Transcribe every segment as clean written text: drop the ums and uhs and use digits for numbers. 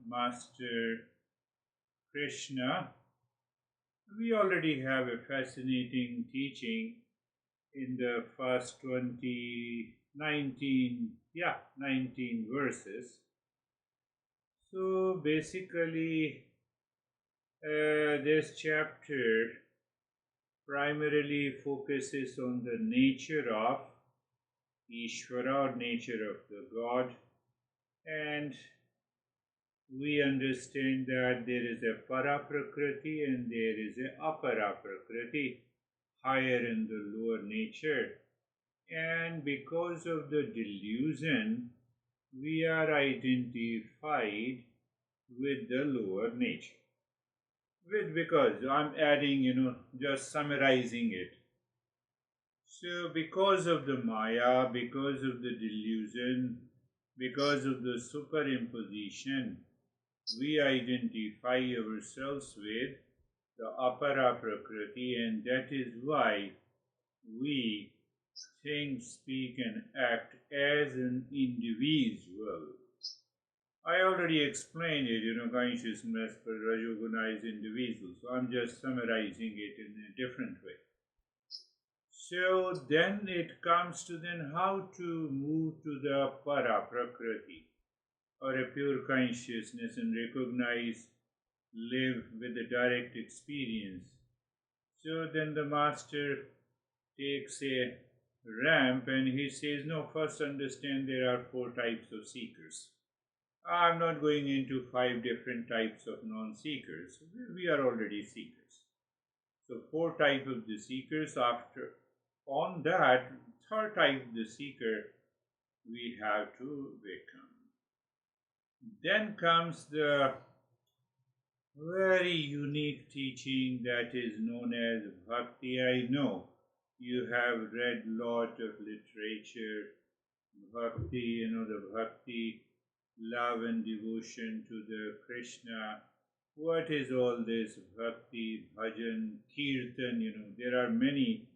Master Krishna, we already have a fascinating teaching in the first 19 verses. So basically, this chapter primarily focuses on the nature of Ishvara, or nature of the God, and we understand that there is a para prakriti and there is a apara prakriti, higher and the lower nature. And because of the delusion, we are identified with the lower nature. Because I'm adding, just summarizing it. So, because of the Maya, because of the delusion, because of the superimposition, we identify ourselves with the apara prakriti, and that is why we think, speak, and act as an individual. I already explained it, consciousness for rajogunized individuals, so I'm just summarizing it in a different way. So then it comes to then how to move to the para prakriti, or a pure consciousness, and recognize, live with the direct experience. So then the master takes a ramp and he says, no, first understand there are 4 types of seekers. I'm not going into 5 different types of non-seekers. We are already seekers. So 4 types of the seekers. After on that 3rd type of the seeker, we have to become. Then comes the very unique teaching that is known as Bhakti. I know you have read lot of literature, Bhakti, the Bhakti, love and devotion to the Krishna. What is all this Bhakti, Bhajan, Kirtan? There are many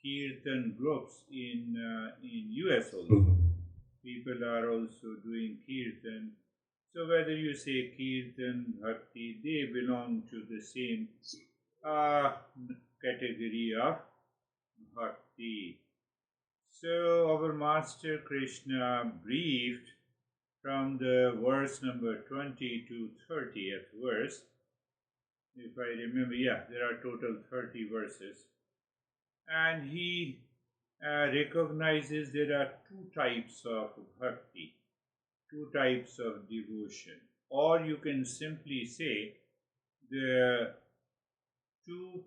Kirtan groups in US also. People are also doing Kirtan. So whether you say Kirtan, Bhakti, they belong to the same category of Bhakti. So our Master Krishna briefed from the verse number 20 to 30th verse. If I remember, there are total 30 verses. And he recognizes there are 2 types of bhakti, 2 types of devotion. Or you can simply say the two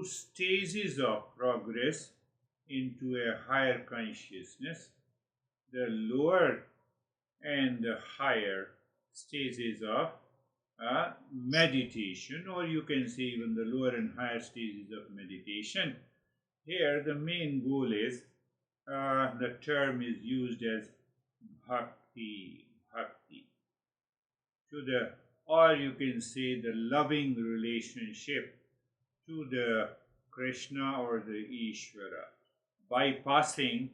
stages of progress into a higher consciousness, the lower and the higher stages of meditation, or you can say even the lower and higher stages of meditation. Here the main goal is, the term is used as bhakti, or you can say the loving relationship to the Krishna or the Ishvara, bypassing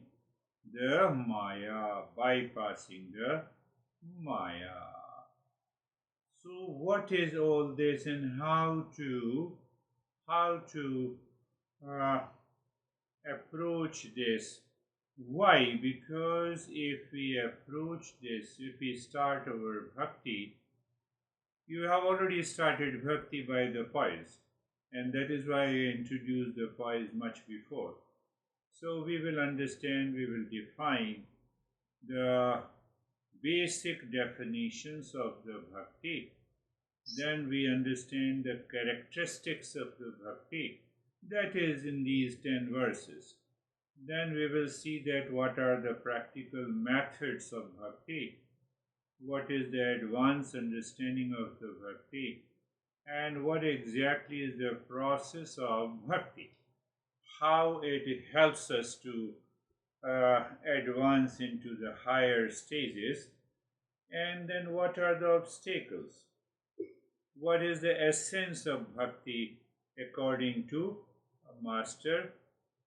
the Maya. So what is all this, and how to approach this? Why? Because if we approach this, if we start our bhakti, you have already started bhakti by the poise, and that is why I introduced the poise much before. So we will understand, we will define the basic definitions of the bhakti. Then we understand the characteristics of the bhakti, that is in these 10 verses. Then we will see that what are the practical methods of bhakti, what is the advanced understanding of the bhakti, and what exactly is the process of bhakti, how it helps us to advance into the higher stages, and then what are the obstacles, what is the essence of bhakti according to Master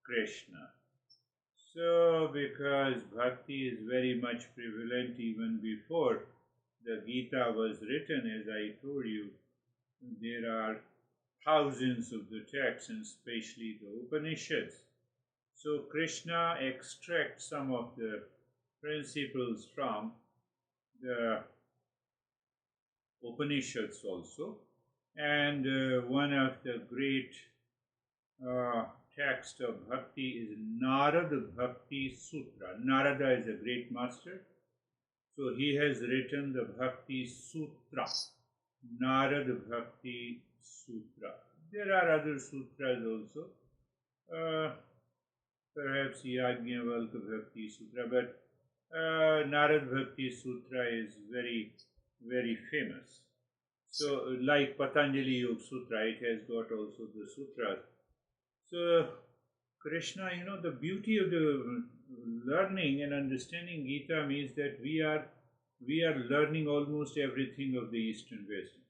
Krishna. So because bhakti is very much prevalent even before the Gita was written, as I told you, there are thousands of the texts, and especially the Upanishads. So Krishna extracts some of the principles from the Upanishads also. And one of the great texts of Bhakti is Narada Bhakti Sutra. Narada is a great master. So he has written the Bhakti Sutra. Narada Bhakti Sutra. There are other sutras also. Perhaps Yajnavalkya Bhakti Sutra, but Narad Bhakti Sutra is very, very famous. So, like Patanjali Yoga Sutra, it has got also the sutras. So, Krishna, the beauty of the learning and understanding Gita means that we are learning almost everything of the Eastern wisdom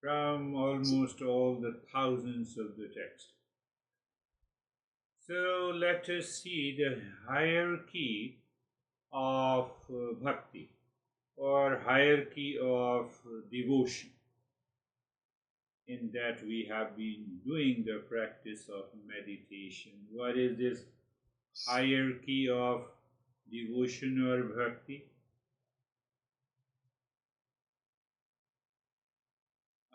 from almost all the thousands of the texts. So let us see the hierarchy of bhakti or hierarchy of devotion, in that we have been doing the practice of meditation. What is this hierarchy of devotion or bhakti?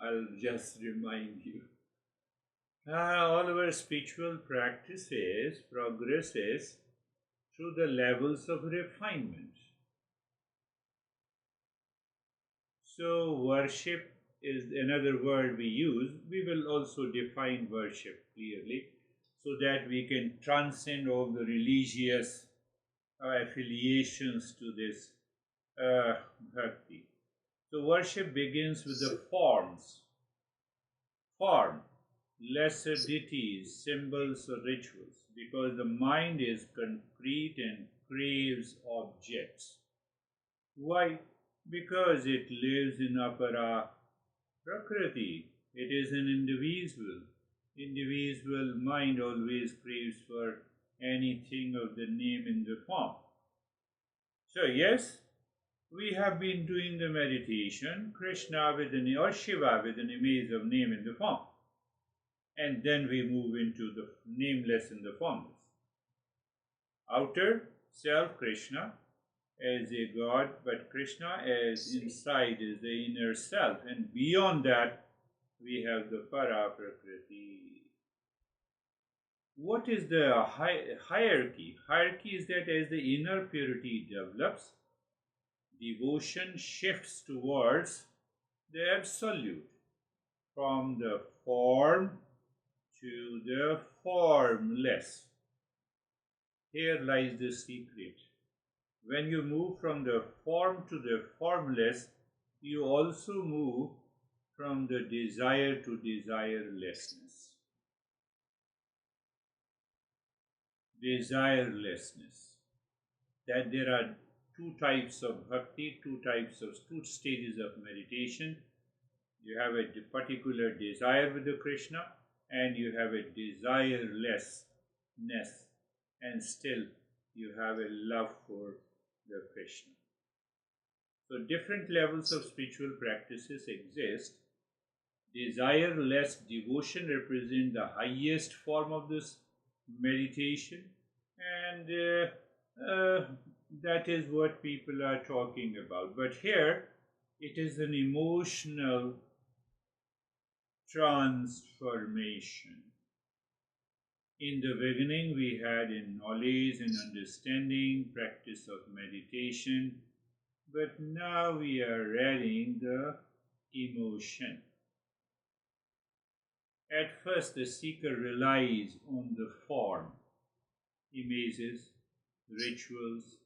I'll just remind you. All our spiritual practices progresses through the levels of refinement. So worship is another word we use. We will also define worship clearly so that we can transcend all the religious affiliations to this bhakti. So worship begins with the forms. Form, lesser deities, symbols or rituals, because the mind is concrete and craves objects. Why? Because it lives in apara prakriti. It is an individual. Individual mind always craves for anything of the name in the form. So yes, we have been doing the meditation, Krishna with an or Shiva with an image of name in the form. And then we move into the nameless and the formless. Outer self, Krishna as a god, but Krishna as inside is the inner self, and beyond that we have the para prakriti. What is the hierarchy? Hierarchy is that as the inner purity develops, devotion shifts towards the absolute, from the form to the formless. Here lies the secret. When you move from the form to the formless, you also move from the desire to desirelessness. Desirelessness. That there are two types of bhakti, two stages of meditation. You have a particular desire with the Krishna, and you have a desirelessness, and still you have a love for the Krishna. So different levels of spiritual practices exist. Desireless devotion represents the highest form of this meditation, and that is what people are talking about. But here it is an emotional transformation. In the beginning, we had in knowledge and understanding, practice of meditation, but now we are adding the emotion. At first, the seeker relies on the form, images, rituals,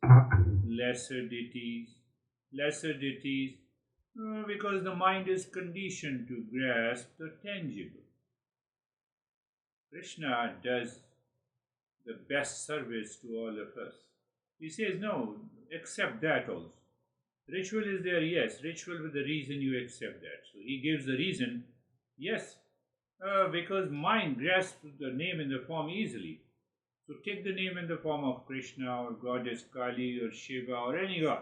lesser deities, because the mind is conditioned to grasp the tangible. Krishna does the best service to all of us. He says, no, accept that also. Ritual is there, yes, ritual with the reason you accept that. So he gives the reason, yes, because mind grasps the name in the form easily. So take the name in the form of Krishna or Goddess Kali or Shiva or any god,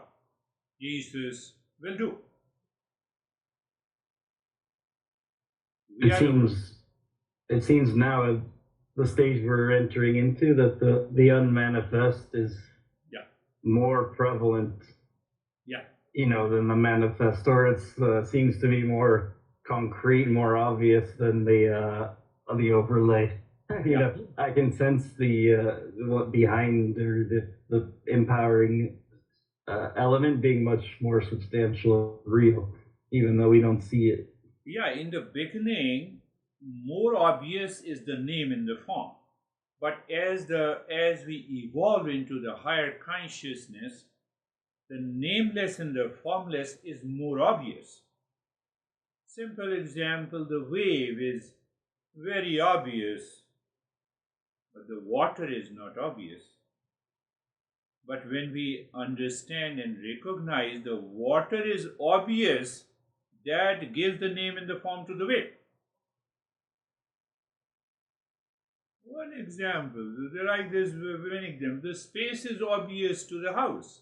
Jesus, will do. We It are, seems it seems now at the stage we're entering into that the unmanifest is yeah, more prevalent, yeah, than the manifest, or it seems to be more concrete, more obvious than the overlay. yeah. I can sense what behind, or the empowering element being much more substantial, real, even though we don't see it. Yeah, in the beginning, more obvious is the name in the form. But as we evolve into the higher consciousness, the nameless and the formless is more obvious. Simple example, the wave is very obvious, but the water is not obvious. But when we understand and recognize the water is obvious, that gives the name and the form to the wave. One example, like this, one example, the space is obvious to the house,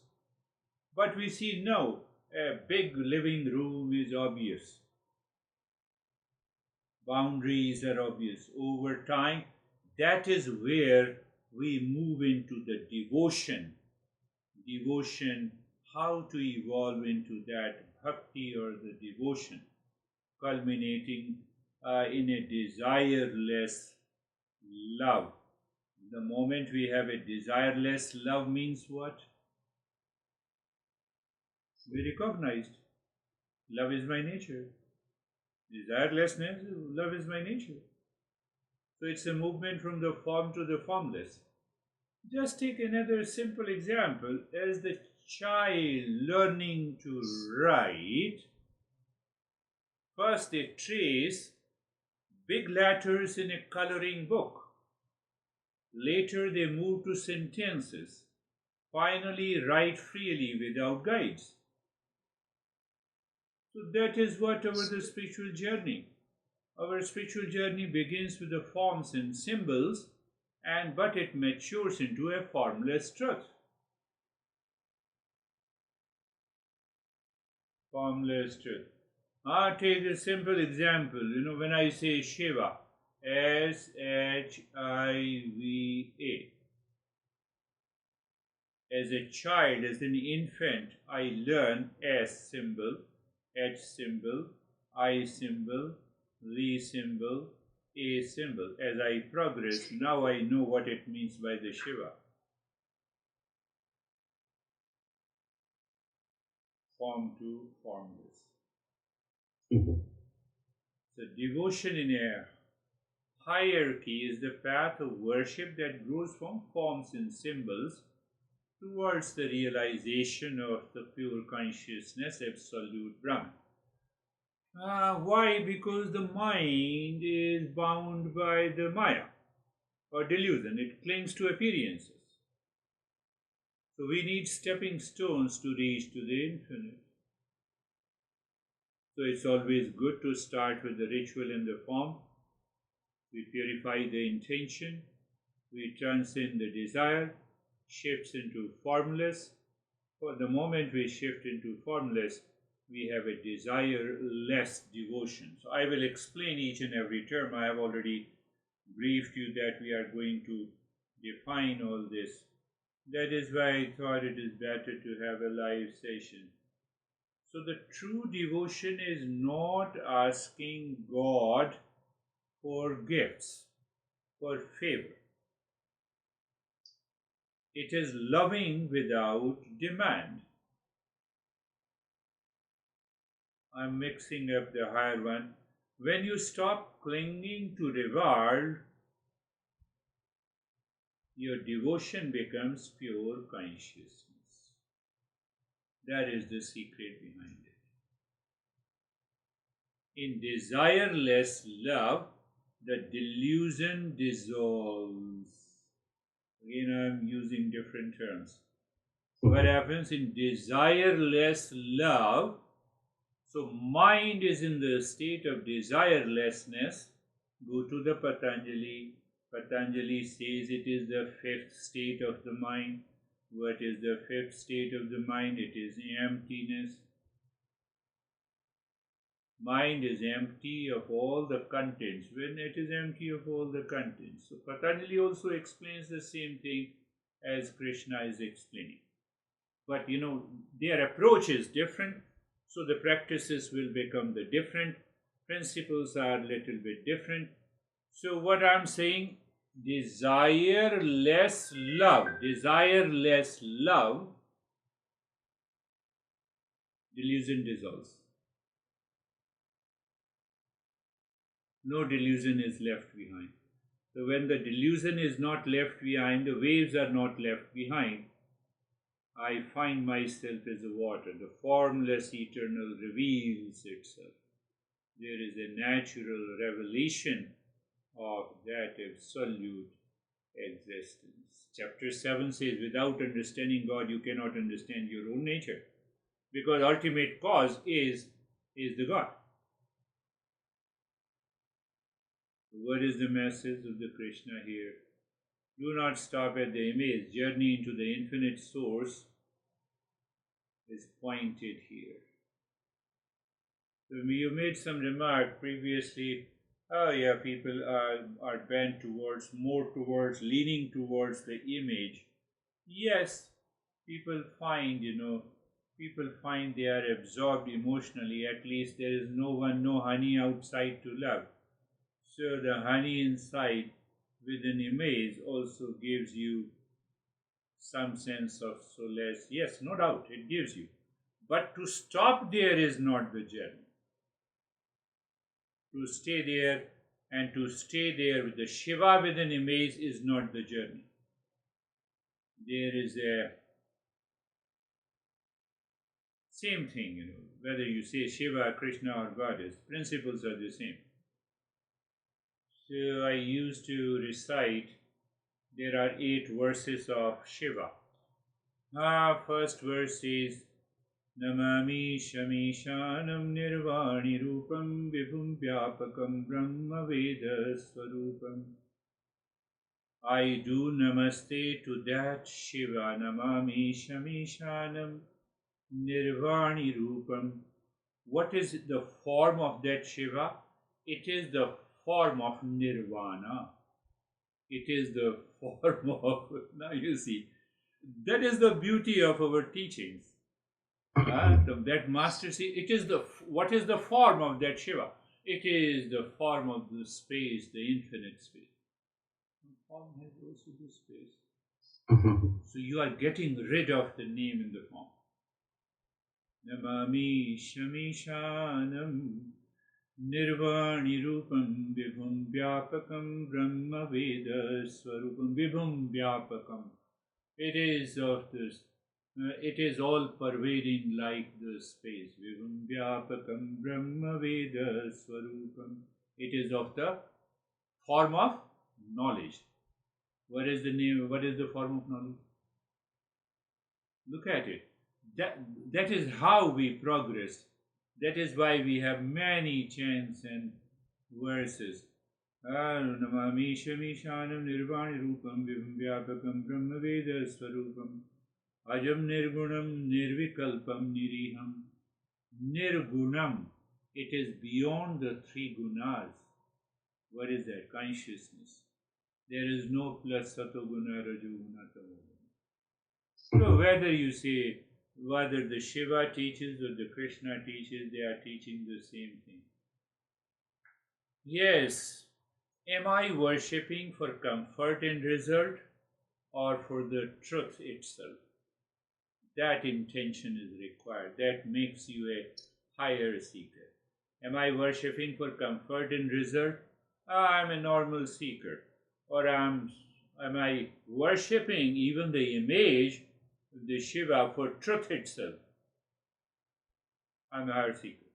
but we see no, a big living room is obvious. Boundaries are obvious. Over time, that is where we move into the devotion. Devotion, how to evolve into that bhakti or the devotion, culminating in a desireless love. The moment we have a desireless love means what? We recognized love is my nature. Desirelessness, love is my nature. So it's a movement from the form to the formless. Just take another simple example. As the child learning to write, first they trace big letters in a coloring book. Later they move to sentences. Finally, write freely without guides. So that is what our the spiritual journey. Our spiritual journey begins with the forms and symbols, and but it matures into a formless truth. Formless truth. I take a simple example. When I say Shiva, Shiva. As a child, as an infant, I learn S symbol, H symbol, I symbol, V symbol, A symbol. As I progress, now I know what it means by the Shiva. Form to formless. Mhm. So devotion in a hierarchy is the path of worship that grows from forms and symbols towards the realization of the pure consciousness, absolute Brahman. Why? Because the mind is bound by the Maya or delusion, it clings to appearances. So we need stepping stones to reach to the infinite. So it's always good to start with the ritual and the form. We purify the intention, we transcend the desire, shifts into formless. For the moment we shift into formless, we have a desire-less devotion. So I will explain each and every term. I have already briefed you that we are going to define all this. That is why I thought it is better to have a live session. So the true devotion is not asking God for gifts, for favor. It is loving without demand. I'm mixing up the higher one. When you stop clinging to reward, your devotion becomes pure consciousness. That is the secret behind it. In desireless love, the delusion dissolves. Again, I'm using different terms. What happens in desireless love? So, mind is in the state of desirelessness. Go to the Patanjali. Patanjali says it is the fifth state of the mind. What is the fifth state of the mind? It is emptiness. Mind is empty of all the contents. When it is empty of all the contents. So Patanjali also explains the same thing as Krishna is explaining. But their approach is different, so the practices will become the different. Principles are a little bit different. So what I'm saying, desire less love, delusion dissolves. No delusion is left behind. So when the delusion is not left behind, the waves are not left behind, I find myself as a water. The formless eternal reveals itself. There is a natural revelation of that absolute existence. Chapter 7 says, without understanding God, you cannot understand your own nature. Because ultimate cause is the God. What is the message of the Krishna here? Do not stop at the image. Journey into the infinite source is pointed here. So you made some remark previously. Oh yeah, people are bent more towards leaning towards the image. Yes, people find they are absorbed emotionally. At least there is no honey outside to love. So the honey inside with an image also gives you some sense of solace. Yes, no doubt, it gives you. But to stop there is not the journey. To stay there and to stay there with the Shiva with an image is not the journey. There is a same thing, whether you say Shiva, Krishna or Goddess, principles are the same. So I used to recite, there are 8 verses of Shiva. First verse is Namami Shamishanam Nirvani Rupam Vibhum Vyapakam Brahma Veda Swarupam. I do namaste to that Shiva. Namami Shamishanam Nirvani Rupam. What is the form of that Shiva? It is the form of Nirvana. It is the form of, now you see, that is the beauty of our teachings. That master, see, it is what is the form of that Shiva? It is the form of the space, the infinite space. The form has also the space. So you are getting rid of the name in the form. Namami Shamishanam Nirvani Rupam Vibhum Vyapakam Brahma Veda Swarupam. Vibhum Vyapakam. It is of this. It is all pervading like the space. Vibhum Vyapakam Brahma Veda Swarupam. It is of the form of knowledge. What is the name? What is the form of knowledge? Look at it. That is how we progress. That is why we have many chants and verses. Namami Shamishanam Nirvani Rupam Vibhum Vyapakam Brahma Veda Swarupam. Ajam Nirgunam Nirvikalpam Niriham. Nirgunam. It is beyond the 3 gunas. What is that? Consciousness. There is no plus Satoguna, Rajoguna, Tamoguna. So whether you say, whether the Shiva teaches or the Krishna teaches, they are teaching the same thing. Yes, am I worshipping for comfort and result or for the truth itself? That intention is required. That makes you a higher seeker. Am I worshipping for comfort and result? I'm a normal seeker. Or am I worshipping even the image, the Shiva, for truth itself? I'm a higher seeker.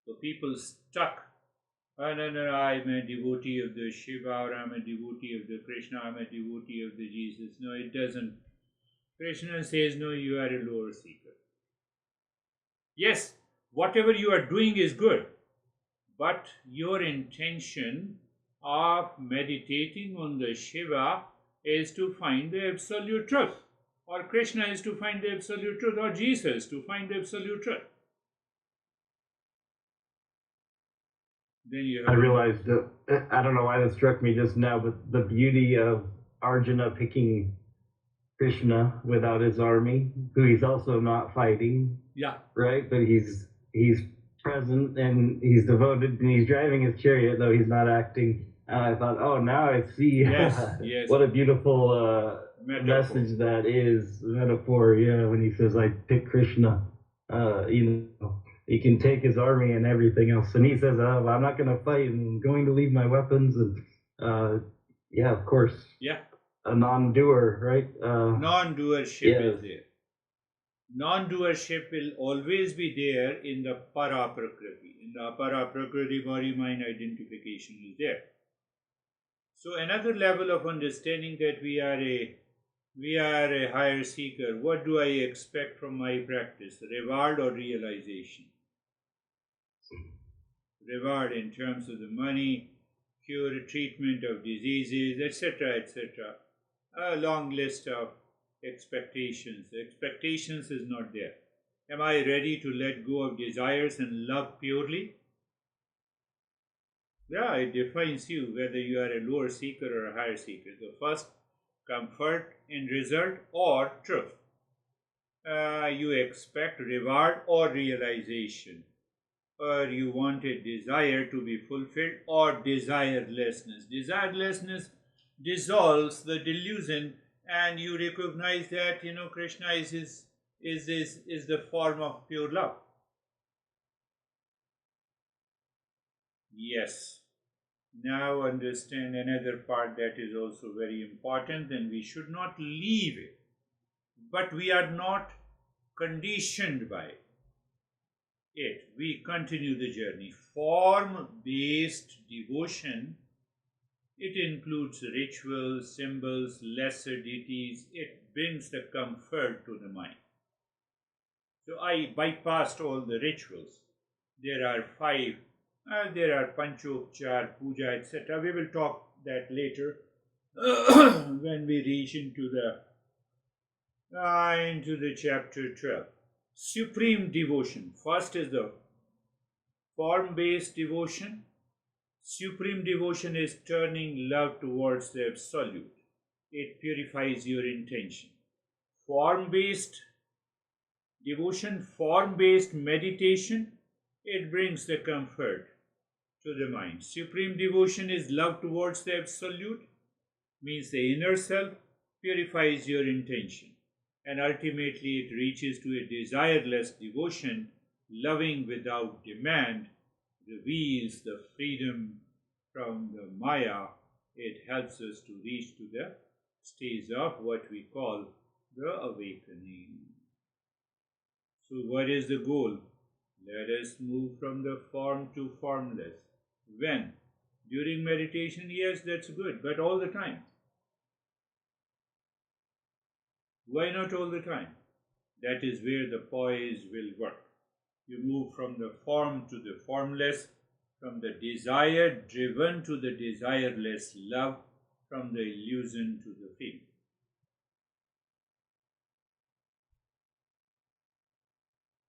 So people stuck. Oh, no, I'm a devotee of the Shiva, or I'm a devotee of the Krishna, I'm a devotee of the Jesus. No, it doesn't. Krishna says, no, you are a lower seeker. Yes, whatever you are doing is good, but your intention of meditating on the Shiva is to find the absolute truth, or Krishna is to find the absolute truth, or Jesus to find the absolute truth. Then you I have realized that, I don't know why that struck me just now, but the beauty of Arjuna picking Krishna without his army, who he's also not fighting, yeah, right? But he's present and he's devoted and he's driving his chariot, though he's not acting. And I thought, oh, now I see yes, what a beautiful metaphor. message that is, metaphor. Yeah, when he says, "I pick Krishna," you know, he can take his army and everything else, and he says, "Oh, I'm not going to fight. I'm going to leave my weapons." And yeah, of course, Yeah, a non-doer, right? non-doership Yes. is there. Non-doership will always be there in the para prakriti. In the para prakriti, body mind identification is there. So another level of understanding that we are a higher seeker. What do I expect from my practice? Reward or realization? Reward in terms of the money, cure, treatment of diseases, etc., etc. A long list of expectations. Expectations is not there. Am I ready to let go of desires and love purely? Yeah, it defines you whether you are a lower seeker or a higher seeker. So, first, comfort in result or truth. You expect reward or realization, or you want a desire to be fulfilled or desirelessness. Desirelessness dissolves the delusion, and you recognize that Krishna is the form of pure love. Yes. Now understand another part that is also very important, and we should not leave it. But we are not conditioned by it. We continue the journey. Form-based devotion, it includes rituals, symbols, lesser deities. It brings the comfort to the mind. So I bypassed all the rituals. There are five. There are Panchopchar, Puja, etc. We will talk that later when we reach into the chapter 12. Supreme devotion. First is the form-based devotion. Supreme devotion is turning love towards the absolute. It purifies your intention. Form-based devotion, form-based meditation, it brings the comfort to the mind. Supreme devotion is love towards the absolute, means the inner self, purifies your intention. And ultimately it reaches to a desireless devotion, loving without demand, reveals the freedom from the Maya. It helps us to reach to the stage of what we call the awakening. So what is the goal? Let us move from the form to formless. When? During meditation, yes, that's good, but all the time. Why not all the time? That is where the poise will work. You move from the form to the formless, from the desire driven to the desireless love, from the illusion to the feeling.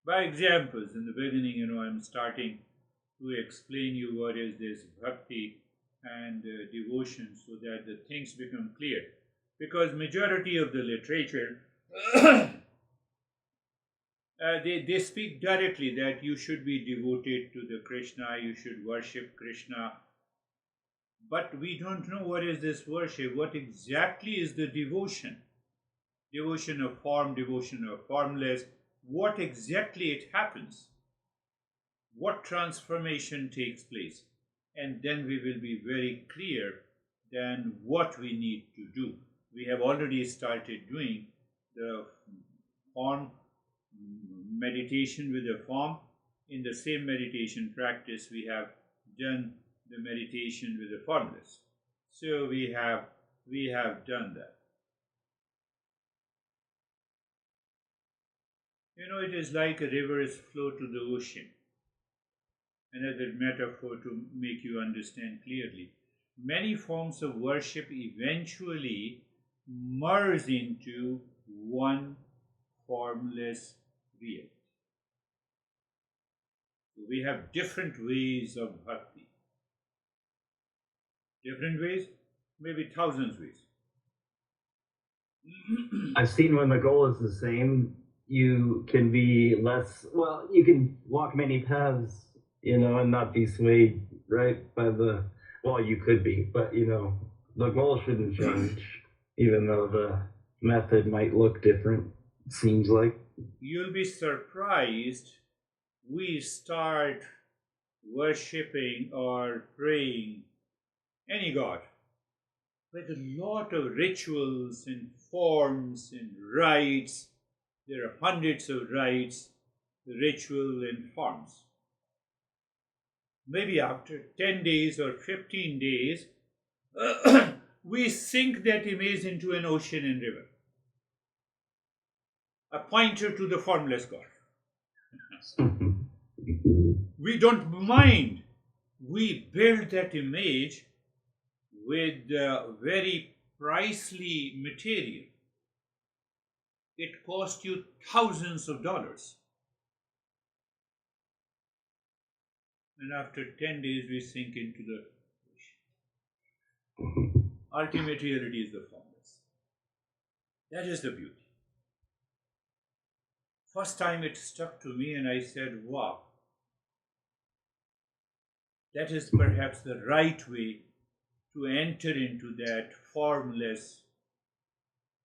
By examples, in the beginning, I'm starting to explain you what is this bhakti and devotion so that the things become clear. Because majority of the literature, they speak directly that you should be devoted to the Krishna, you should worship Krishna. But we don't know what is this worship, what exactly is the devotion. Devotion of form, devotion of formless, what exactly it happens. What transformation takes place. And then we will be very clear then what we need to do. We have already started doing the form meditation with the form. In the same meditation practice, we have done the meditation with the formless. So we have done that. It is like a river's flow to the ocean. Another metaphor to make you understand clearly. Many forms of worship eventually merge into one formless reality. We have different ways of bhakti. Different ways, maybe thousands ways. I've seen when the goal is the same, you can be less, well, you can walk many paths, and not be swayed, right, by well, you could be, but, the goal shouldn't change, even though the method might look different, it seems like. You'll be surprised. We start worshipping or praying any god with a lot of rituals and forms and rites. There are hundreds of rites, ritual and forms. Maybe after 10 days or 15 days, we sink that image into an ocean and river. A pointer to the formless God. We don't mind. We build that image with very pricely material. It cost you thousands of dollars. And after 10 days, we sink into the ocean. Ultimate reality is the formless. That is the beauty. First time it stuck to me, and I said, wow, that is perhaps the right way to enter into that formless,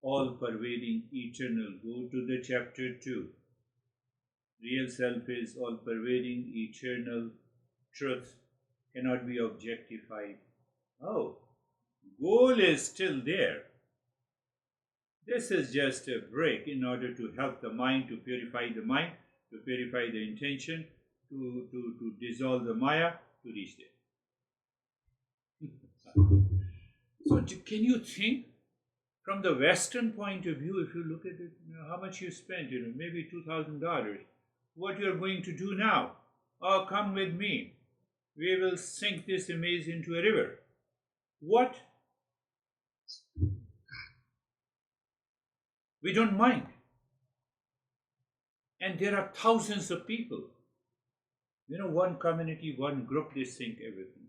all-pervading, eternal. Go to the chapter 2. Real self is all-pervading, eternal, truth cannot be objectified. Oh, goal is still there. This is just a break in order to help the mind, to purify the mind, to purify the intention, to dissolve the Maya, to reach there. So can you think from the Western point of view, if you look at it, how much you spent, maybe $2,000, what you're going to do now? Oh, come with me. We will sink this image into a river. What? We don't mind. And there are thousands of people. One community, one group, they sink everything.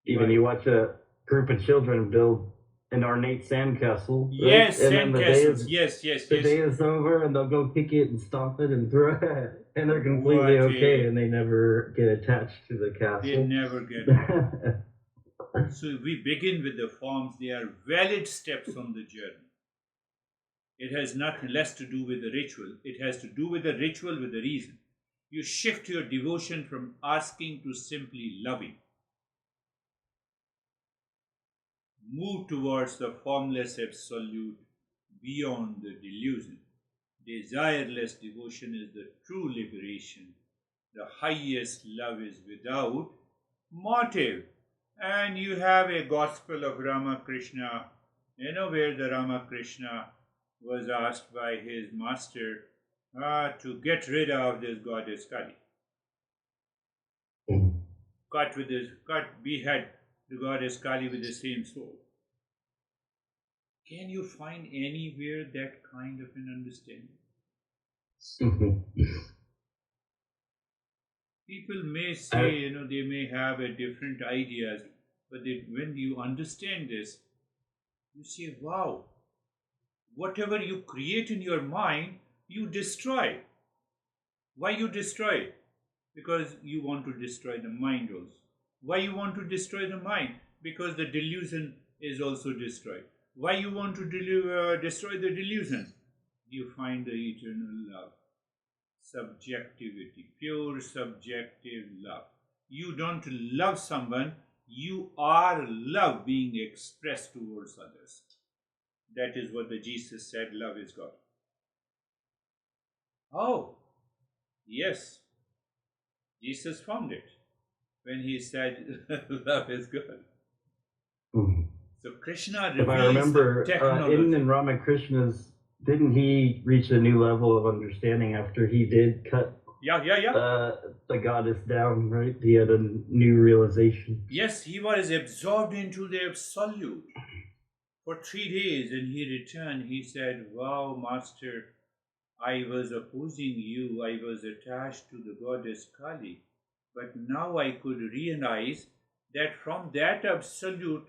Even you watch a group of children build an ornate sandcastle. Yes, right? sandcastles. Yes. The day is over, and they'll go kick it and stomp it and throw it, and they're completely okay, and they never get attached to the castle. They never get. So we begin with the forms. They are valid steps on the journey. It has nothing less to do with the ritual. It has to do with the ritual with the reason. You shift your devotion from asking to simply loving. Move towards the formless absolute beyond the delusion. Desireless devotion is the true liberation. The highest love is without motive. And you have a gospel of Ramakrishna, where the Ramakrishna was asked by his master to get rid of this goddess Kali. Behead the goddess Kali with the same sword. Can you find anywhere that kind of an understanding? People may say, they may have a different ideas, but when you understand this, you say, wow, whatever you create in your mind, you destroy. Why you destroy? Because you want to destroy the mind also. Why you want to destroy the mind? Because the delusion is also destroyed. Why you want to destroy the delusion? You find the eternal love. Subjectivity, pure subjective love. You don't love someone, you are love being expressed towards others. That is what the Jesus said, love is God. Oh, yes, Jesus found it when he said, love is God. So Krishna reveals if I remember, the technology. in Ramakrishna's, didn't he reach a new level of understanding after he did cut the goddess down, right? He had a new realization. Yes, he was absorbed into the absolute for 3 days, and he returned. He said, wow, master, I was opposing you. I was attached to the goddess Kali. But now I could realize that from that absolute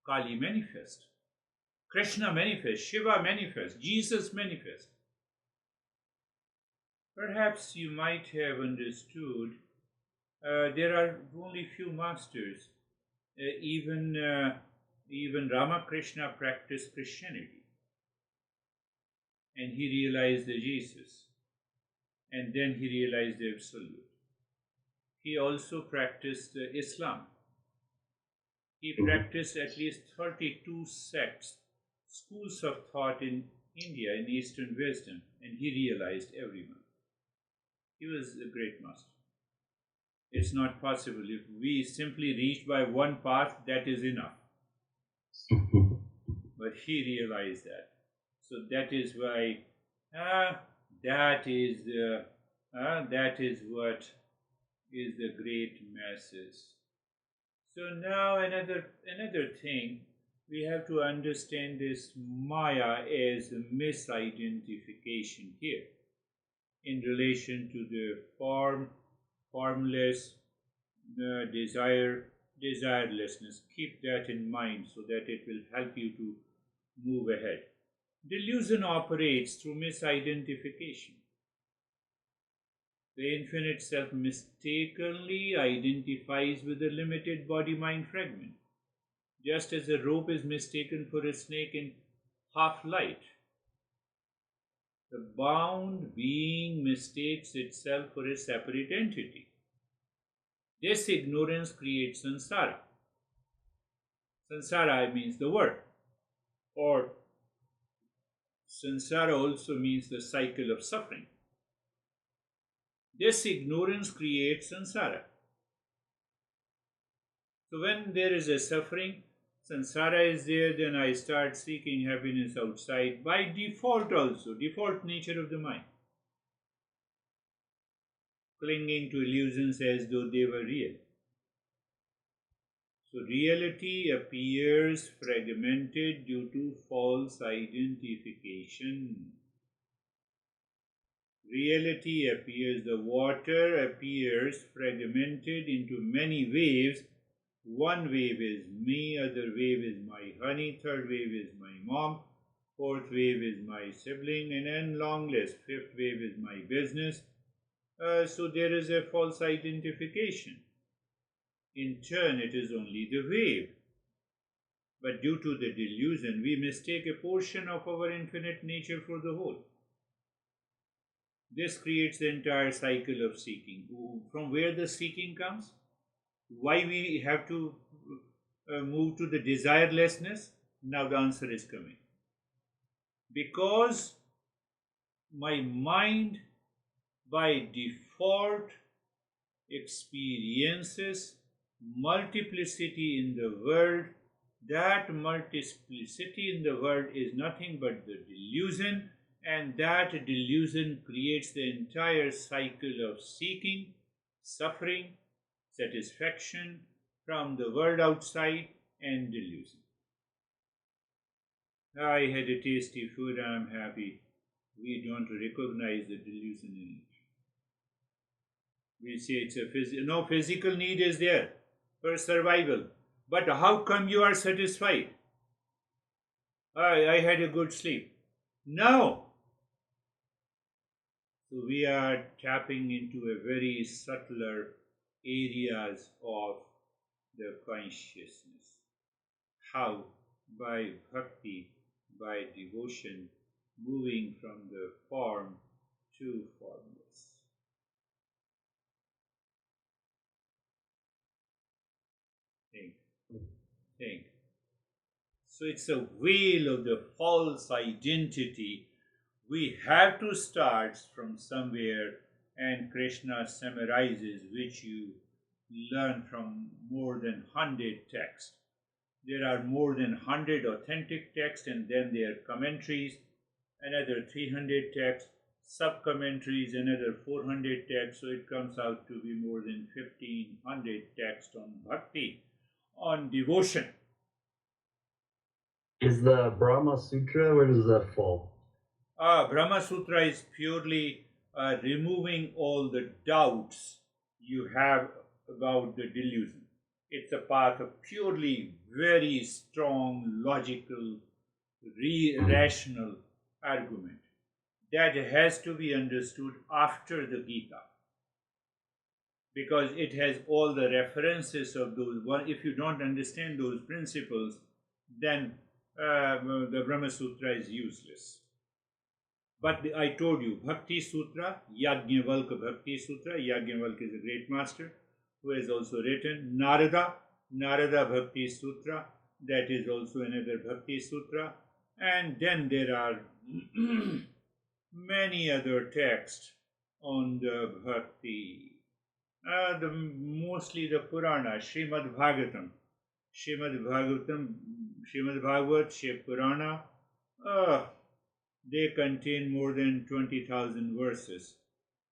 Kali manifest, Krishna manifest, Shiva manifest, Jesus manifest. Perhaps you might have understood there are only few masters. Even Ramakrishna practiced Christianity, and he realized the Jesus, and then he realized the Absolute. He also practiced Islam. He practiced at least 32 sects, schools of thought in India, in Eastern wisdom, and he realized everyone. He was a great master. It's not possible. If we simply reach by one path, that is enough. But he realized that. So that is why that is what is the great masses. So now another thing, we have to understand this Maya as a misidentification here in relation to the formless, desirelessness. Keep that in mind so that it will help you to move ahead. Delusion operates through misidentification. The infinite self mistakenly identifies with a limited body-mind fragment, just as a rope is mistaken for a snake in half-light. The bound being mistakes itself for a separate entity. This ignorance creates samsara. Samsara means the word, or samsara also means the cycle of suffering. This ignorance creates samsara. So when there is a suffering, samsara is there, then I start seeking happiness outside by default also, default nature of the mind. Clinging to illusions as though they were real. So reality appears fragmented due to false identification. Reality appears, the water appears fragmented into many waves. One wave is me, other wave is my honey, third wave is my mom, fourth wave is my sibling, and then long list, fifth wave is my business. So there is a false identification. In turn, it is only the wave. But due to the delusion, we mistake a portion of our infinite nature for the whole. This creates the entire cycle of seeking. From where the seeking comes? Why we have to move to the desirelessness? Now the answer is coming. Because my mind by default experiences multiplicity in the world. That multiplicity in the world is nothing but the delusion, and that delusion creates the entire cycle of seeking, suffering, satisfaction from the world outside, and delusion. I had a tasty food, I am happy. We don't recognize the delusion in it. We say it's no physical need is there for survival. But how come you are satisfied? I had a good sleep. No. So we are tapping into a very subtler areas of the consciousness. How? By bhakti, by devotion, moving from the form to formless. Think. So it's a veil of the false identity. We have to start from somewhere, and Krishna summarizes, which you learn from more than 100 texts. There are more than 100 authentic texts, and then there are commentaries, another 300 texts, sub-commentaries, another 400 texts, so it comes out to be more than 1500 texts on bhakti, on devotion. Is the Brahma Sutra, where does that fall? Brahma Sutra is purely removing all the doubts you have about the delusion. It's a path of purely very strong, logical, rational argument that has to be understood after the Gita, because it has all the references of those. If you don't understand those principles, then the Brahma Sutra is useless. But I told you, Bhakti Sutra, Yajnavalkya Bhakti Sutra, Yajnavalkya is a great master who has also written Narada Bhakti Sutra, that is also another Bhakti Sutra. And then there are many other texts on the Bhakti. Mostly the Purana, Srimad Bhagavatam, Srimad Bhagavat, Shiv Purana, they contain more than 20,000 verses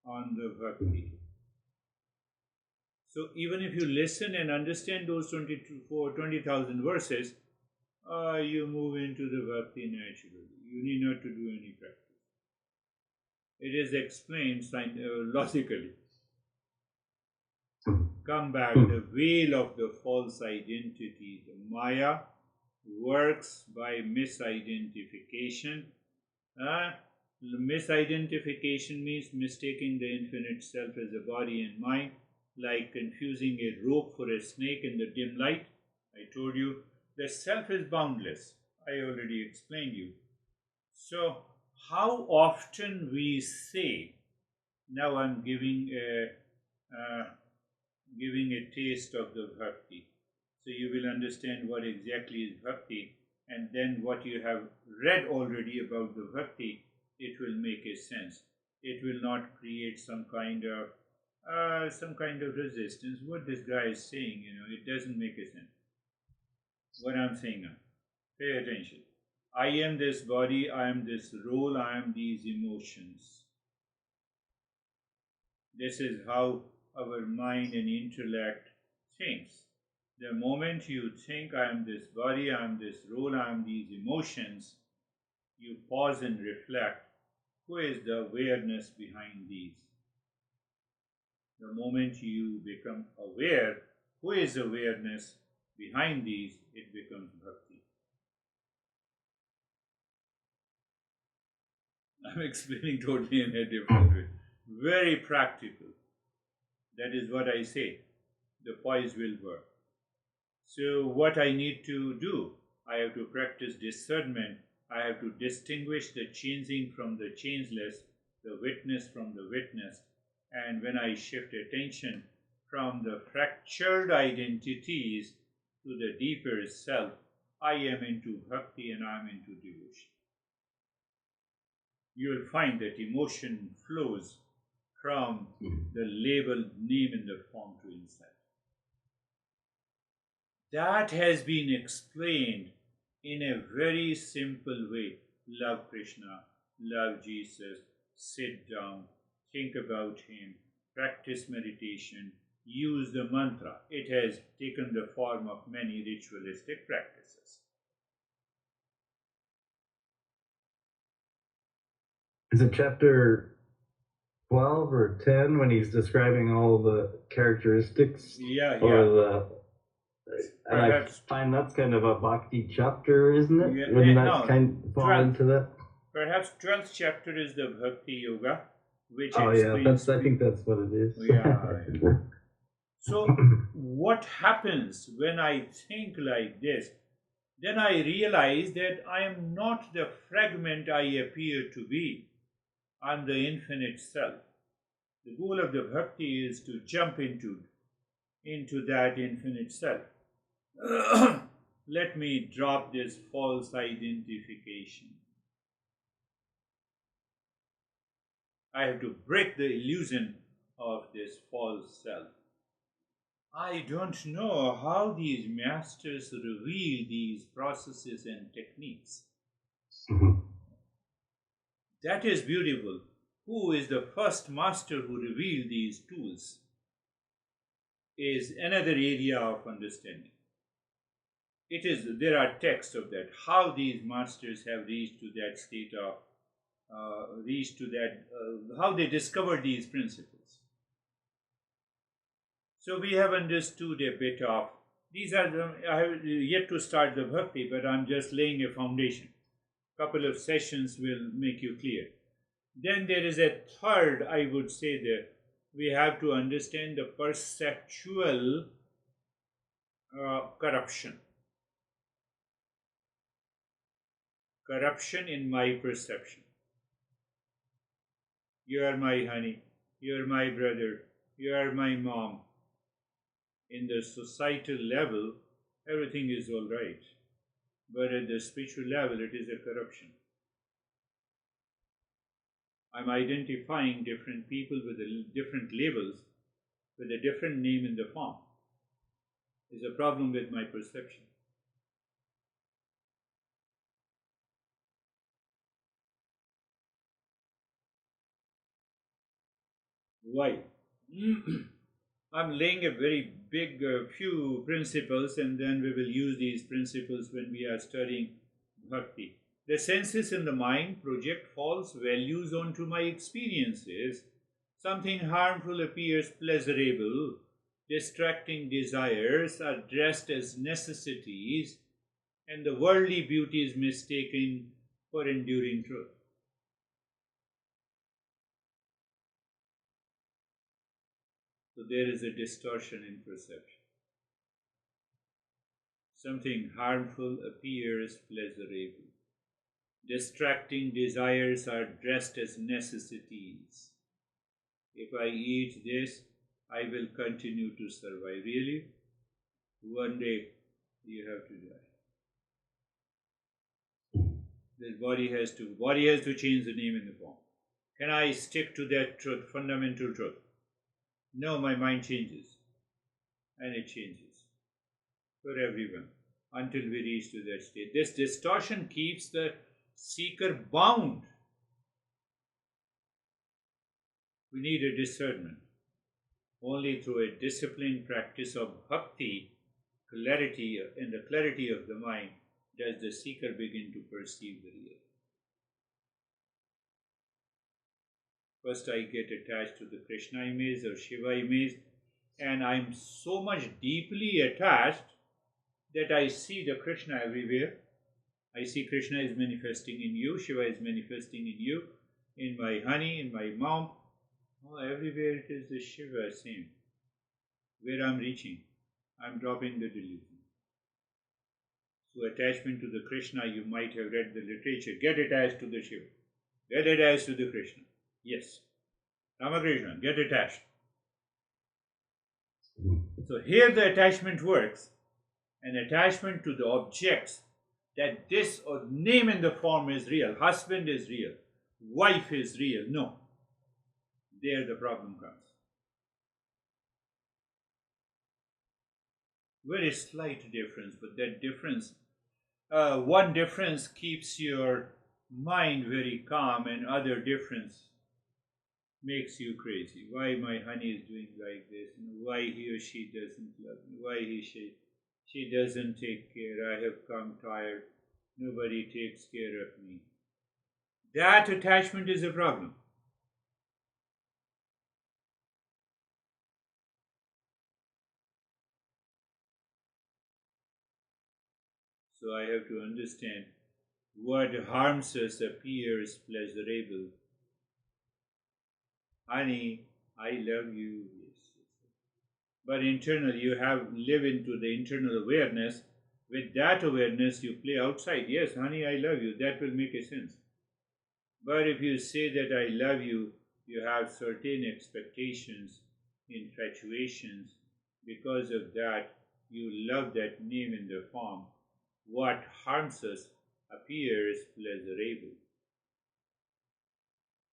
on the Bhakti. So even if you listen and understand those 20,000 verses, you move into the Bhakti naturally. You need not to do any practice. It is explained logically. Come back, the veil of the false identity, the Maya, works by misidentification. Misidentification means mistaking the infinite self as a body and mind, like confusing a rope for a snake in the dim light. I told you the self is boundless. I already explained you. So how often we say, now I'm giving a taste of the Bhakti, so you will understand what exactly is Bhakti, and then what you have read already about the Bhakti, it will make a sense. It will not create some kind of resistance. What this guy is saying, it doesn't make a sense. What I'm saying now, pay attention. I am this body, I am this role, I am these emotions. This is how our mind and intellect thinks. The moment you think, I am this body, I am this role, I am these emotions, you pause and reflect, who is the awareness behind these? The moment you become aware, who is awareness behind these, it becomes bhakti. I'm explaining totally in a different way. Very practical. That is what I say. The poise will work. So what I need to do, I have to practice discernment. I have to distinguish the changing from the changeless, the witness from the witnessed. And when I shift attention from the fractured identities to the deeper self, I am into bhakti and I am into devotion. You will find that emotion flows from the labeled name in the form to insight. That has been explained in a very simple way. Love Krishna, love Jesus, sit down, think about Him, practice meditation, use the mantra. It has taken the form of many ritualistic practices. Is it chapter 12 or 10 when he's describing all the characteristics? Yeah. I find that's kind of a bhakti chapter, isn't it? Yeah, Wouldn't that kind of fall into that? Perhaps 12th chapter is the Bhakti Yoga, which explains... I think that's what it is. Yeah. So what happens when I think like this? Then I realize that I am not the fragment I appear to be. I'm the infinite self. The goal of the Bhakti is to jump into that infinite self. Let me drop this false identification. I have to break the illusion of this false self. I don't know how these masters reveal these processes and techniques. That is beautiful. Who is the first master who revealed these tools is another area of understanding. There are texts of that, how these masters have reached to that state of, how they discovered these principles. So we have understood a bit of These are I have yet to start the bhakti, but I'm just laying a foundation. Couple of sessions will make you clear. Then there is a third, I would say, that we have to understand the perceptual corruption. Corruption in my perception. You are my honey, you are my brother, you are my mom. In the societal level, everything is all right. But at the spiritual level, it is a corruption. I'm identifying different people with different labels, with a different name in the form. Is a problem with my perception. Why? I'm laying a very big few principles, and then we will use these principles when we are studying bhakti. The senses in the mind project false values onto my experiences. Something harmful appears pleasurable. Distracting desires are dressed as necessities, and the worldly beauty is mistaken for enduring truth. So there is a distortion in perception. Something harmful appears pleasurable. Distracting desires are dressed as necessities. If I eat this, I will continue to survive. Really? One day you have to die. This body has to change the name and the form. Can I stick to that truth, fundamental truth? No, my mind changes. And it changes for everyone until we reach to that state. This distortion keeps the seeker bound. We need a discernment. Only through a disciplined practice of bhakti, clarity, and the clarity of the mind, does the seeker begin to perceive the real. First, I get attached to the Krishna image or Shiva image, and I'm so much deeply attached that I see the Krishna everywhere. I see Krishna is manifesting in you, Shiva is manifesting in you, in my honey, in my mom. Oh, everywhere it is the Shiva same. Where I'm reaching, I'm dropping the delusion. So attachment to the Krishna, you might have read the literature. Get attached to the Shiva. Get attached to the Krishna. Yes. Ramakrishna, get attached. So here the attachment works. An attachment to the objects, that this or name in the form is real. Husband is real. Wife is real. No. There the problem comes. Very slight difference, but that difference, one difference keeps your mind very calm, and other difference makes you crazy. Why my honey is doing like this? Why he or she doesn't love me? Why she doesn't take care? I have come tired. Nobody takes care of me. That attachment is a problem. So I have to understand what harms us appears pleasurable. Honey, I love you. Yes. But internally, you have live into the internal awareness. With that awareness, you play outside. Yes, honey, I love you. That will make a sense. But if you say that I love you, you have certain expectations, infatuations. Because of that, you love that name in the form. What harms us appears pleasurable.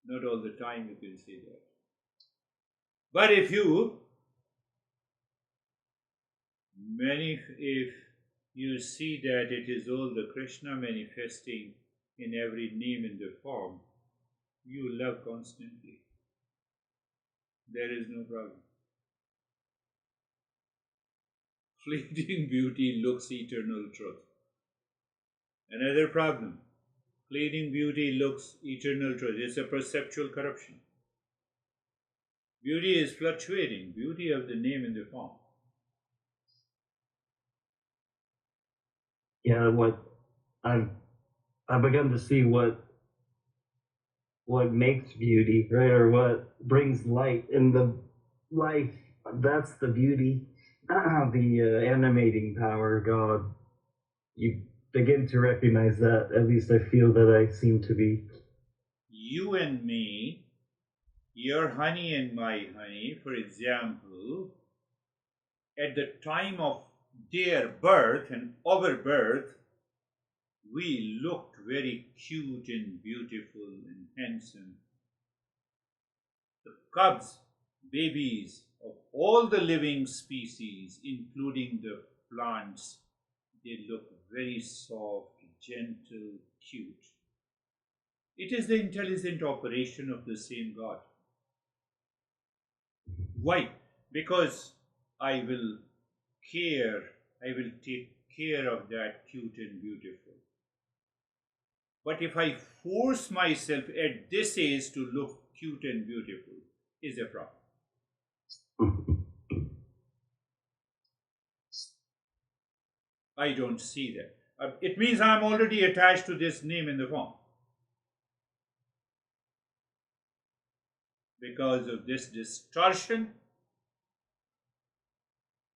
Not all the time you can say that. But if you see that it is all the Krishna manifesting in every name in the form, you love constantly. There is no problem. Fleeting beauty looks eternal truth. Another problem. Fleeting beauty looks eternal truth. It's a perceptual corruption. Beauty is fluctuating. Beauty of the name in the form. yeah, what I've I've begun to see what makes beauty, right, or what brings light in the life. That's the beauty, the animating power of God. You begin to recognize that. At least I feel that I seem to be. You and me, your honey and my honey, for example, at the time of their birth and our birth, we looked very cute and beautiful and handsome. The cubs, babies of all the living species, including the plants, they look very soft, gentle, cute. It is the intelligent operation of the same God. Why? Because I will I will take care of that cute and beautiful. But if I force myself at this age to look cute and beautiful, is a problem. I don't see that. It means I'm already attached to this name in the form. Because of this distortion,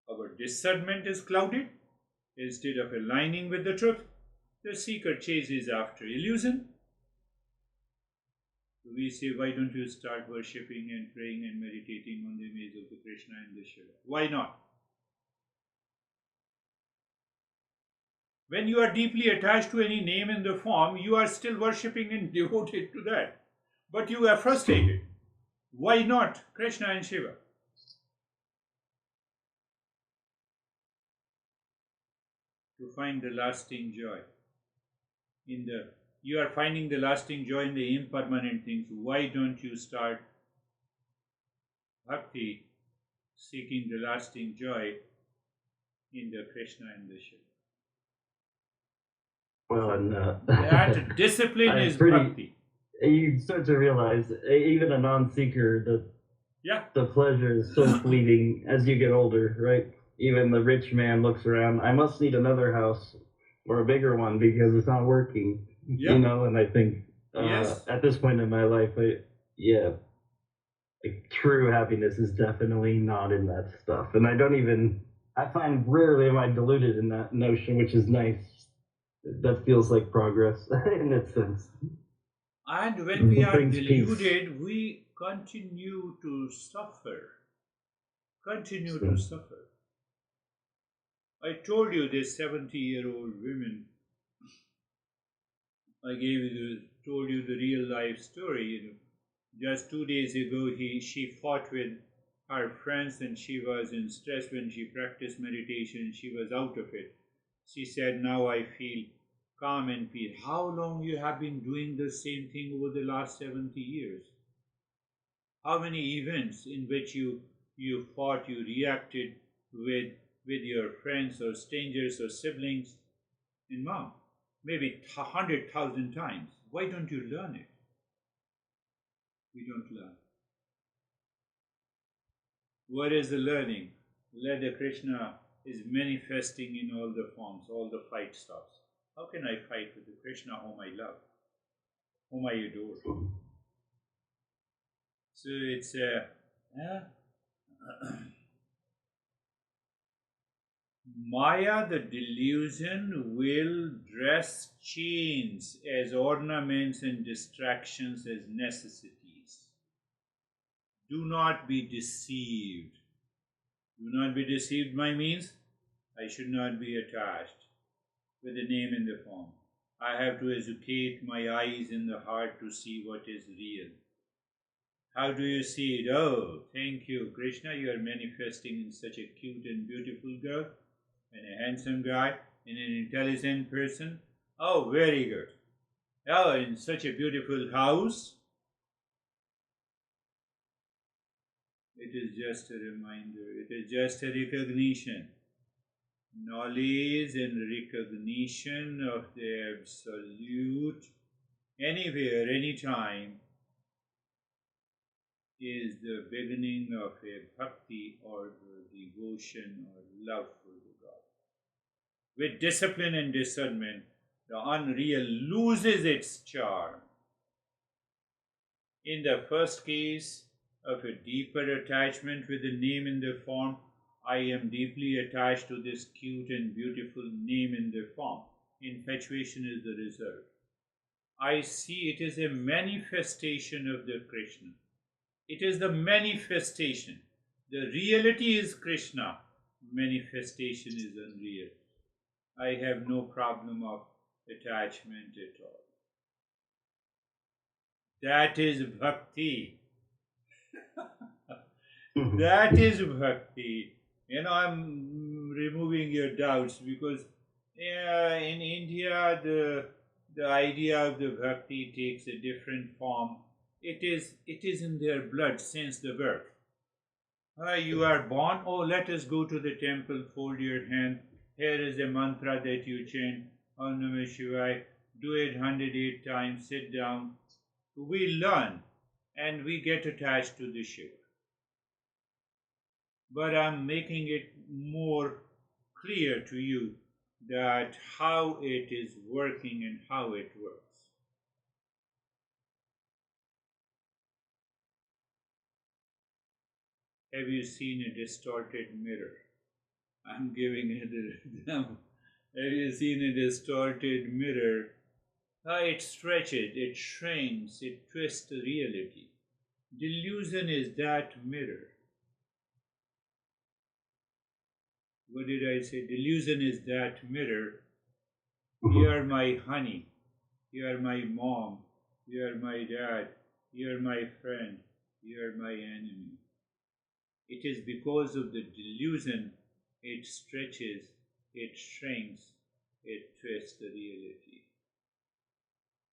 our discernment is clouded. Instead of aligning with the truth, the seeker chases after illusion. We say, why don't you start worshipping and praying and meditating on the image of the Krishna and the Shiva? Why not? When you are deeply attached to any name in the form, you are still worshipping and devoted to that. But you are frustrated. Why not Krishna and Shiva? To find the lasting joy in the you are finding the lasting joy in the impermanent things. Why don't you start bhakti, seeking the lasting joy in the Krishna and the Shiva? Well, and that discipline is bhakti. You start to realize, even a non-seeker, that Yeah. the pleasure is so fleeting as you get older, right? Even the rich man looks around, I must need another house or a bigger one because it's not working, Yeah. you know. And I think Yes. at this point in my life, like, true happiness is definitely not in that stuff. And I find rarely am I deluded in that notion, which is nice. That feels like progress in its sense. And when we are Brings peace. deluded, we continue to suffer. Continue to suffer. I told you this 70-year-old woman. I told you the real life story. Just 2 days ago, she fought with her friends, and she was in stress when she practiced meditation. She was out of it. She said, "Now I feel calm and peace." How long you have been doing the same thing over the last 70 years? How many events in which you fought, you reacted with your friends or strangers or siblings in mom? Maybe 100,000 times. Why don't you learn it? We don't learn. What is the learning? Leda Krishna is manifesting in all the forms, all the fight stops. How can I fight with the Krishna whom I love, whom I adore? So it's Maya, the delusion, will dress chains as ornaments and distractions as necessities. Do not be deceived. Do not be deceived by means I should not be attached with the name in the form. I have to educate my eyes and the heart to see what is real. How do you see it? Oh, thank you, Krishna. You are manifesting in such a cute and beautiful girl, and a handsome guy, and an intelligent person. Oh, very good. Oh, in such a beautiful house. It is just a reminder. It is just a recognition. Knowledge and recognition of the absolute, anywhere, anytime, is the beginning of a bhakti or the devotion or love for the God. With discipline and discernment, the unreal loses its charm. In the first case of a deeper attachment with the name in the form, I am deeply attached to this cute and beautiful name in the form. Infatuation is the result. I see it is a manifestation of the Krishna. It is the manifestation. The reality is Krishna. Manifestation is unreal. I have no problem of attachment at all. That is bhakti. That is bhakti. I'm removing your doubts because in India the idea of the bhakti takes a different form. It is in their blood since the birth. You are born. Oh, let us go to the temple. Fold your hand. Here is a mantra that you chant. Om Namah Shivaya. Do it 108 times. Sit down. We learn and we get attached to the Shiva. But I'm making it more clear to you that how it is working and how it works. Have you seen a distorted mirror? I'm giving it an example. Have you seen a distorted mirror? It stretches, it shrinks, it twists the reality. Delusion is that mirror. What did I say? Delusion is that mirror. You are my honey. You are my mom. You are my dad. You are my friend. You are my enemy. It is because of the delusion it stretches, it shrinks, it twists the reality.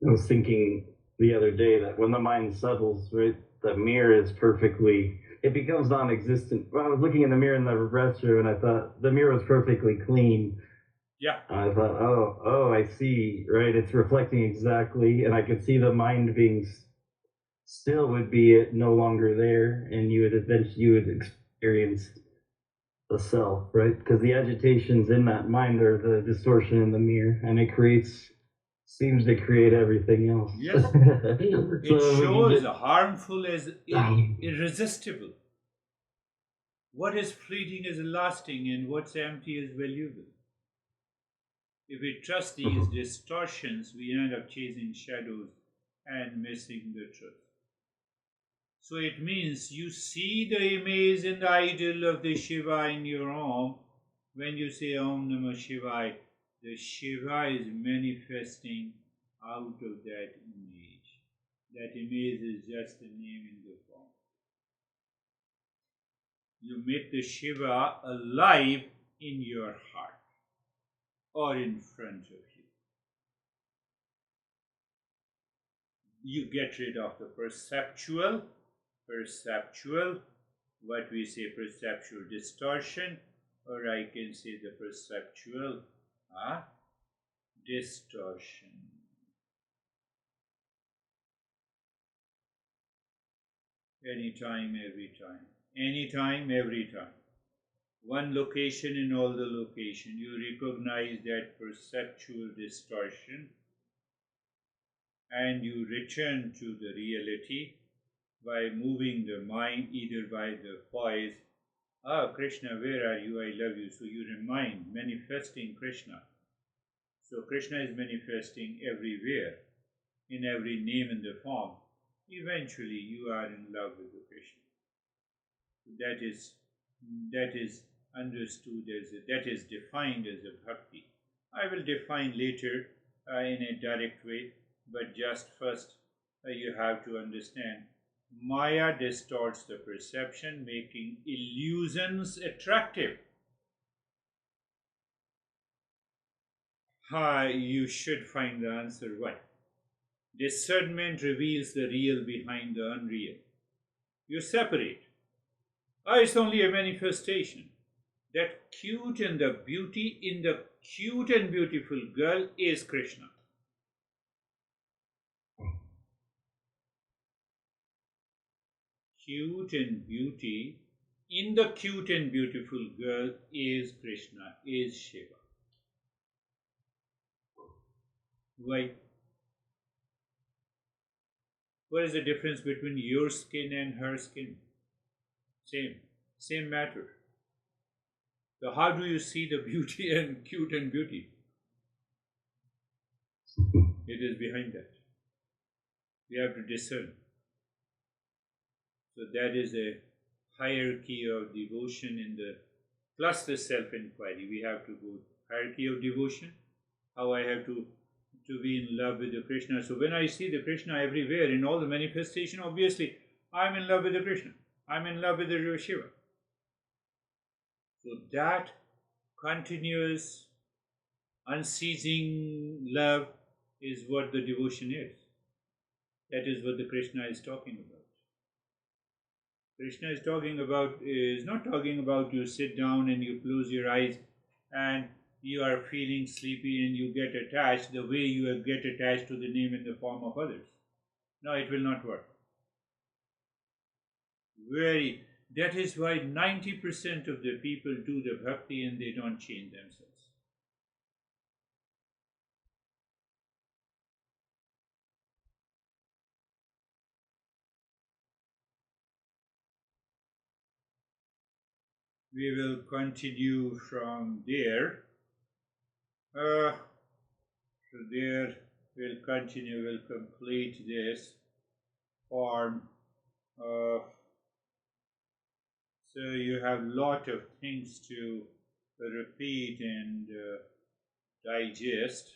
I was thinking the other day that when the mind settles, right, the mirror is perfectly, it becomes non-existent. Well, I was looking in the mirror in the restroom and I thought the mirror was perfectly clean. Yeah. I thought, oh, I see, right? It's reflecting exactly, and I could see the mind being still would be it no longer there, and you would experience the self, right? Because the agitations in that mind are the distortion in the mirror, and it seems to create everything else. Yes. It shows harmful as irresistible. What is fleeting is lasting, and what's empty is valuable. If we trust these distortions, we end up chasing shadows and missing the truth. So it means you see the image and the idol of the Shiva in your home. When you say Om Namah Shivaya, the Shiva is manifesting out of that image. That image is just a name in the form. You make the Shiva alive in your heart or in front of you. You get rid of the perceptual, what we say perceptual distortion, or I can say the perceptual distortion. Anytime, every time. Anytime, every time. One location in all the location. You recognize that perceptual distortion and you return to the reality by moving the mind either by the poise. Krishna, where are you? I love you. So you remind, manifesting Krishna. So Krishna is manifesting everywhere, in every name in the form. Eventually you are in love with the Krishna. That is understood that is defined as a bhakti. I will define later in a direct way, but just first you have to understand Maya distorts the perception, making illusions attractive. You should find the answer why. Discernment reveals the real behind the unreal. You separate. It's only a manifestation. That cute and the beauty in the cute and beautiful girl is Krishna. Cute and beauty in the cute and beautiful girl is Krishna, is Shiva. Why? What is the difference between your skin and her skin? Same matter. So how do you see the beauty and cute and beauty? It is behind that. We have to discern. So that is a hierarchy of devotion in the plus the self-inquiry. We have to go hierarchy of devotion. How I have to be in love with the Krishna. So when I see the Krishna everywhere in all the manifestation, obviously I'm in love with the Krishna. I'm in love with the Shiva. So that continuous, unceasing love is what the devotion is. That is what the Krishna is talking about. Krishna is not talking about you sit down and you close your eyes and you are feeling sleepy and you get attached the way you get attached to the name in the form of others. No, it will not work. That is why 90% of the people do the bhakti and they don't change themselves. We will continue from there. So there we'll complete this form of. So you have lot of things to repeat and digest.